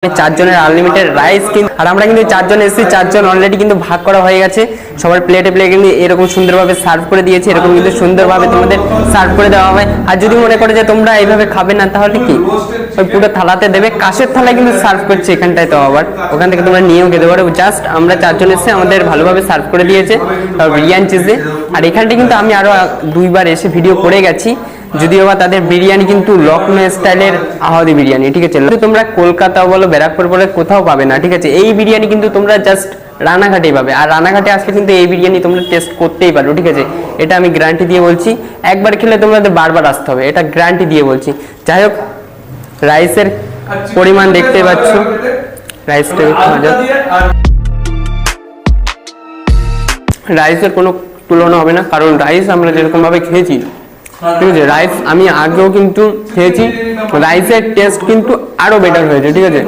চারজনের unlimited rice কিন্তু, আর আমরা কিন্তু চারজন এসেছি, চারজন অলরেডি কিন্তু ভাগ করা হয়ে গেছে। সবার প্লেটে প্লেটে কিন্তু এরকম সুন্দরভাবে সার্ভ করে দিয়েছে, এরকম কিন্তু সুন্দরভাবে তোমাদের সার্ভ করে দেওয়া হবে। আর যদি মনে করো যে তোমরা এইভাবে খাবে না, তাহলে কি ওই পুরো থালাতে দেবে, কাঁচের থালায় কিন্তু সার্ভ করছে এখানটায়। তো আবার ওখান থেকে তোমরা নিয়েও খেতে পারো। জাস্ট আমরা চারজন এসে আমাদের ভালোভাবে সার্ভ করে দিয়েছে বিরিয়ানি চিজে। আর এখানটায় কিন্তু আমি আরো দুইবার এসে ভিডিও করে গেছি, যদিও বা তাদের বিরিয়ানি কিন্তু লখনৌ স্টাইলের আহাদি বিরিয়ানি, ঠিক আছে। তোমরা কলকাতা বলো, ব্যারাকপুর বলে কোথাও পাবে না, ঠিক আছে। এই বিরিয়ানি কিন্তু তোমরা জাস্ট রানাঘাটেই পাবে, আর রানাঘাটে আসলে কিন্তু এই বিরিয়ানি তোমরা টেস্ট করতেই পারো, ঠিক আছে। এটা আমি গ্যারান্টি দিয়ে বলছি, একবার খেলে তোমাদের বারবার আসতে হবে, এটা গ্যারান্টি দিয়ে বলছি। যাই হোক, রাইসের পরিমাণ দেখতে পাচ্ছ, রাইসটা রাইসের কোনো তুলনা হবে না, কারণ রাইস আমরা যেরকম ভাবে খেয়েছি, ঠিক আছে, রাইস আমি আগেও কিন্তু খেয়েছি, রাইসের টেস্ট কিন্তু আরো বেটার হয়েছে, ঠিক আছে।